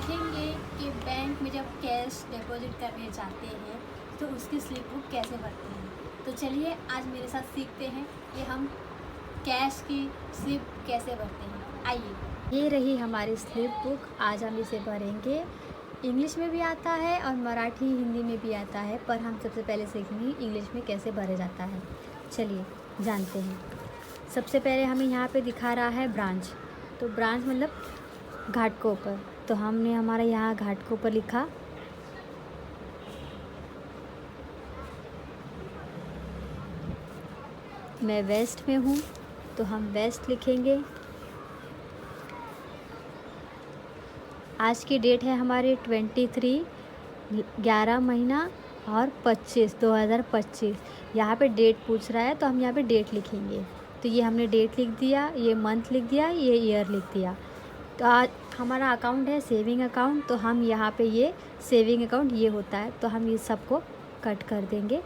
सीखेंगे कि बैंक में जब कैश डिपॉजिट करने जाते हैं तो उसकी स्लिप बुक कैसे भरते हैं। तो चलिए आज मेरे साथ सीखते हैं कि हम कैश की स्लिप कैसे भरते हैं। आइए, ये रही हमारी स्लिप बुक। आज हम इसे भरेंगे। इंग्लिश में भी आता है और मराठी हिंदी में भी आता है, पर हम सबसे पहले सीखेंगे इंग्लिश में कैसे भरा जाता है। चलिए जानते हैं। सबसे पहले हमें यहाँ पे दिखा रहा है ब्रांच। तो ब्रांच मतलब घाटकोपर। तो हमने हमारा यहाँ घाटकोपर लिखा। मैं वेस्ट में हूँ तो हम वेस्ट लिखेंगे। आज की डेट है हमारी 23 11 महीना और 25 2025। यहाँ पे डेट पूछ रहा है तो हम यहाँ पे डेट लिखेंगे। तो ये हमने डेट लिख दिया, ये मंथ लिख दिया, ये ईयर लिख दिया। तो आज हमारा अकाउंट है सेविंग अकाउंट, तो हम यहाँ पे ये सेविंग अकाउंट ये होता है, तो हम ये सबको कट कर देंगे।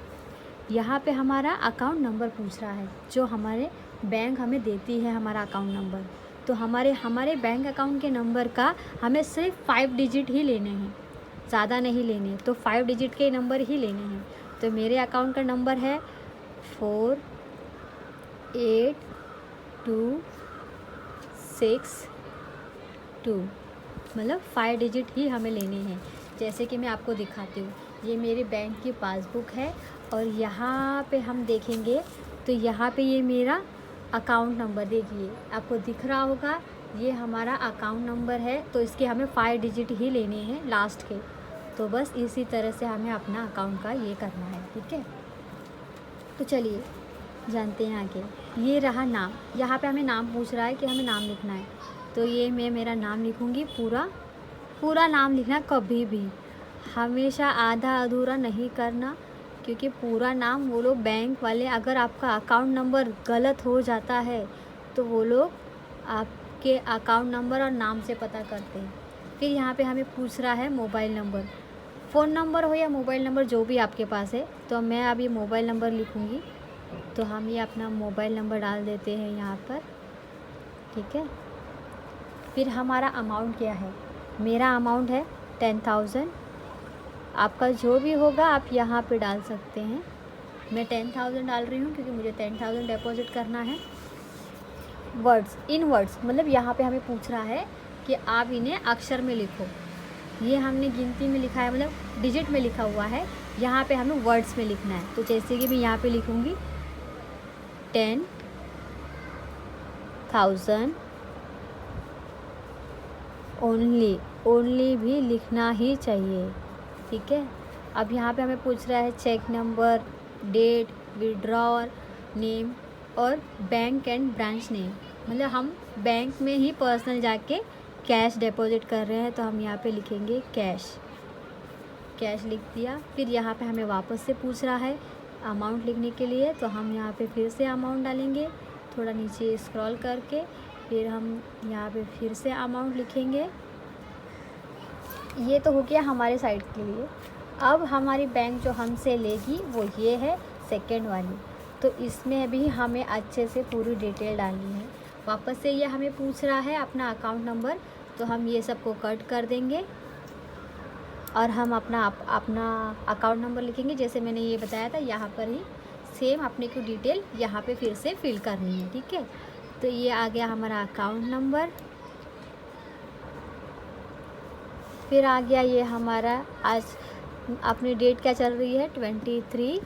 यहाँ पे हमारा अकाउंट नंबर पूछ रहा है जो हमारे बैंक हमें देती है, हमारा अकाउंट नंबर। तो हमारे बैंक अकाउंट के नंबर का हमें सिर्फ 5 डिजिट ही लेने हैं, ज़्यादा नहीं लेने। तो 5 डिजिट के नंबर ही लेने हैं। तो मेरे अकाउंट का नंबर है 4826 मतलब 5 डिजिट ही हमें लेने हैं। जैसे कि मैं आपको दिखाती हूँ, ये मेरे बैंक की पासबुक है और यहाँ पे हम देखेंगे तो यहाँ पे ये मेरा अकाउंट नंबर, देखिए आपको दिख रहा होगा, ये हमारा अकाउंट नंबर है। तो इसके हमें 5 डिजिट ही लेने हैं लास्ट के। तो बस इसी तरह से हमें अपना अकाउंट का ये करना है, ठीक है। तो चलिए जानते हैं आगे। ये रहा नाम। यहाँ पे हमें नाम पूछ रहा है कि हमें नाम लिखना है। तो ये मैं मेरा नाम लिखूँगी। पूरा नाम लिखना, कभी भी हमेशा आधा अधूरा नहीं करना, क्योंकि पूरा नाम वो लोग बैंक वाले, अगर आपका अकाउंट नंबर गलत हो जाता है तो वो लोग आपके अकाउंट नंबर और नाम से पता करते हैं। फिर यहाँ पे हमें पूछ रहा है मोबाइल नंबर, फ़ोन नंबर हो या मोबाइल नंबर जो भी आपके पास है। तो मैं अभी मोबाइल नंबर लिखूँगी। तो हम ये अपना मोबाइल नंबर डाल देते हैं यहाँ पर, ठीक है। फिर हमारा अमाउंट क्या है, मेरा अमाउंट है 10,000। आपका जो भी होगा आप यहाँ पे डाल सकते हैं। मैं 10,000 डाल रही हूँ क्योंकि मुझे 10,000 डिपॉजिट करना है। वर्ड्स, इन वर्ड्स मतलब यहाँ पे हमें पूछ रहा है कि आप इन्हें अक्षर में लिखो। ये हमने गिनती में लिखा है, मतलब डिजिट में लिखा हुआ है। यहाँ पे हमें वर्ड्स में लिखना है। तो जैसे कि मैं यहाँ पे लिखूँगी 10,000 ओनली भी लिखना ही चाहिए, ठीक है। अब यहाँ पे हमें पूछ रहा है cheque number, date, withdrawal name और बैंक एंड ब्रांच नेम। मतलब हम बैंक में ही पर्सनल जाके कैश डिपॉजिट कर रहे हैं, तो हम यहाँ पे लिखेंगे कैश लिख दिया। फिर यहाँ पे हमें वापस से पूछ रहा है अमाउंट लिखने के लिए, तो हम यहाँ पे फिर से अमाउंट डालेंगे, थोड़ा नीचे स्क्रॉल करके। फिर हम यहाँ पे फिर से अमाउंट लिखेंगे। ये तो हो गया हमारे साइड के लिए। अब हमारी बैंक जो हमसे लेगी वो ये है सेकंड वाली। तो इसमें भी हमें अच्छे से पूरी डिटेल डालनी है। वापस से ये हमें पूछ रहा है अपना अकाउंट नंबर, तो हम ये सबको कट कर देंगे और हम अपना अकाउंट नंबर लिखेंगे। जैसे मैंने ये बताया था, यहाँ पर ही सेम अपने को डिटेल यहाँ पे फिर से फिल करनी है, ठीक है। तो ये आ गया हमारा अकाउंट नंबर। फिर आ गया ये हमारा, आज अपनी डेट क्या चल रही है, 23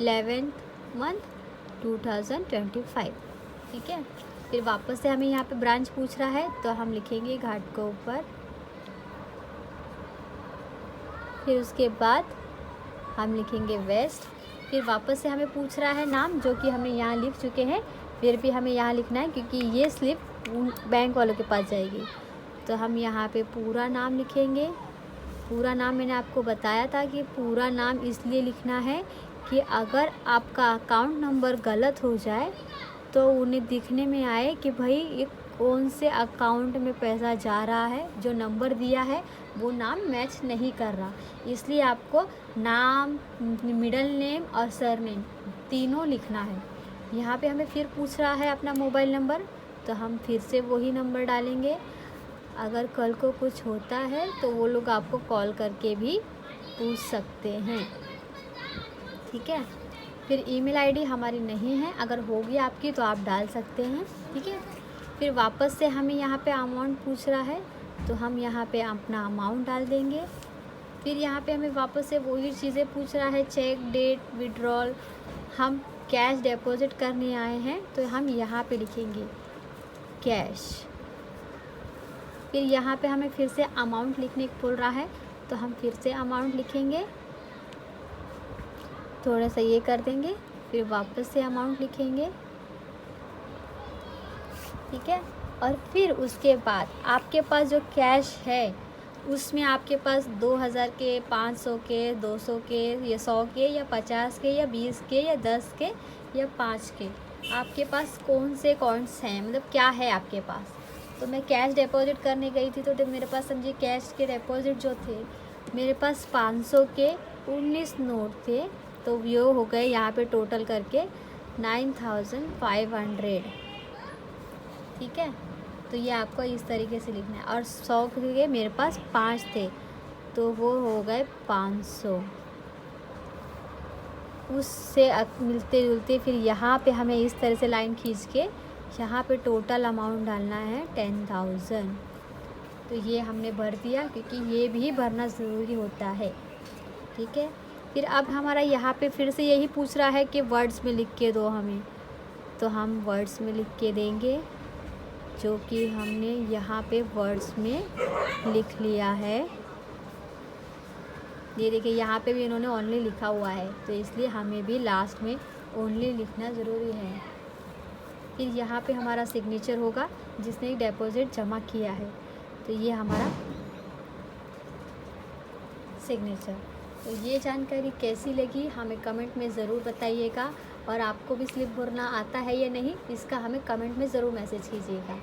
11 मंथ 2025, ठीक है। फिर वापस से हमें यहाँ पे ब्रांच पूछ रहा है, तो हम लिखेंगे घाटकोपर। फिर उसके बाद हम लिखेंगे वेस्ट। फिर वापस से हमें पूछ रहा है नाम, जो कि हमने यहाँ लिख चुके हैं। फिर भी हमें यहाँ लिखना है क्योंकि ये स्लिप बैंक वालों के पास जाएगी। तो हम यहाँ पे पूरा नाम लिखेंगे। पूरा नाम मैंने आपको बताया था कि पूरा नाम इसलिए लिखना है कि अगर आपका अकाउंट नंबर गलत हो जाए तो उन्हें दिखने में आए कि भाई ये कौन से अकाउंट में पैसा जा रहा है, जो नंबर दिया है वो नाम मैच नहीं कर रहा। इसलिए आपको नाम, मिडिल नेम और सरनेम तीनों लिखना है। यहाँ पे हमें फिर पूछ रहा है अपना मोबाइल नंबर, तो हम फिर से वही नंबर डालेंगे। अगर कल को कुछ होता है तो वो लोग आपको कॉल करके भी पूछ सकते हैं, ठीक है। फिर ईमेल आईडी हमारी नहीं है, अगर होगी आपकी तो आप डाल सकते हैं, ठीक है। फिर वापस से हमें यहाँ पे अमाउंट पूछ रहा है तो हम यहाँ पे अपना अमाउंट डाल देंगे। फिर यहाँ पे हमें वापस से वही चीज़ें पूछ रहा है, चेक, डेट, विड्रॉल। हम कैश डिपॉजिट करने आए हैं तो हम यहाँ पे लिखेंगे कैश। फिर यहाँ पे हमें फिर से अमाउंट लिखने को बोल रहा है तो हम फिर से अमाउंट लिखेंगे, थोड़ा सा ये कर देंगे, फिर वापस से अमाउंट लिखेंगे, ठीक है। और फिर उसके बाद आपके पास जो कैश है उसमें आपके पास 2000 के, 500 के, 200 के, या 100 के, या 50 के, या 20 के, या 10 के, या 5 के, आपके पास कौन से हैं, मतलब क्या है आपके पास। तो मैं कैश डिपॉजिट करने गई थी तो मेरे पास समझिए कैश के डिपॉजिट जो थे मेरे पास 500 के 19 नोट थे, तो ये हो गए यहाँ पे टोटल करके 9500, ठीक है। तो ये आपको इस तरीके से लिखना है। और 100 के मेरे पास 5 थे तो वो हो गए 500। उससे मिलते जुलते फिर यहाँ पे हमें इस तरह से लाइन खींच के यहाँ पे टोटल अमाउंट डालना है 10,000। तो ये हमने भर दिया क्योंकि ये भी भरना ज़रूरी होता है, ठीक है। फिर अब हमारा यहाँ पे फिर से यही पूछ रहा है कि वर्ड्स में लिख के दो हमें, तो हम वर्ड्स में लिख के देंगे, जो कि हमने यहाँ पे वर्ड्स में लिख लिया है। ये देखिए यहाँ पे भी इन्होंने ओनली लिखा हुआ है तो इसलिए हमें भी लास्ट में ओनली लिखना ज़रूरी है। फिर यहाँ पे हमारा सिग्नेचर होगा जिसने डिपॉजिट जमा किया है, तो ये हमारा सिग्नेचर। तो ये जानकारी कैसी लगी हमें कमेंट में ज़रूर बताइएगा, और आपको भी स्लिप भरना आता है या नहीं इसका हमें कमेंट में ज़रूर मैसेज कीजिएगा।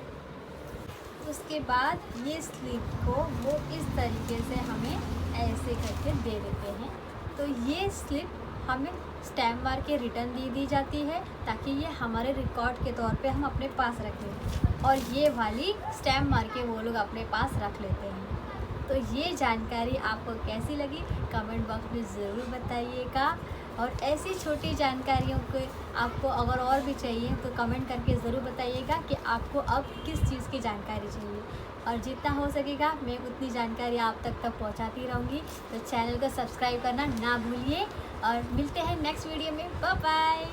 उसके बाद ये स्लिप को वो इस तरीके से हमें ऐसे करके दे देते हैं। तो ये स्लिप हमें स्टैम्प मार के रिटर्न दी जाती है ताकि ये हमारे रिकॉर्ड के तौर पे हम अपने पास रखें, और ये वाली स्टैम्प मार के वो लोग अपने पास रख लेते हैं। तो ये जानकारी आपको कैसी लगी कमेंट बॉक्स में ज़रूर बताइएगा, और ऐसी छोटी जानकारियों को आपको अगर और भी चाहिए तो कमेंट करके ज़रूर बताइएगा कि आपको अब किस चीज़ की जानकारी चाहिए, और जितना हो सकेगा मैं उतनी जानकारी आप तक पहुंचाती रहूँगी। तो चैनल को सब्सक्राइब करना ना भूलिए, और मिलते हैं नेक्स्ट वीडियो में। Bye bye.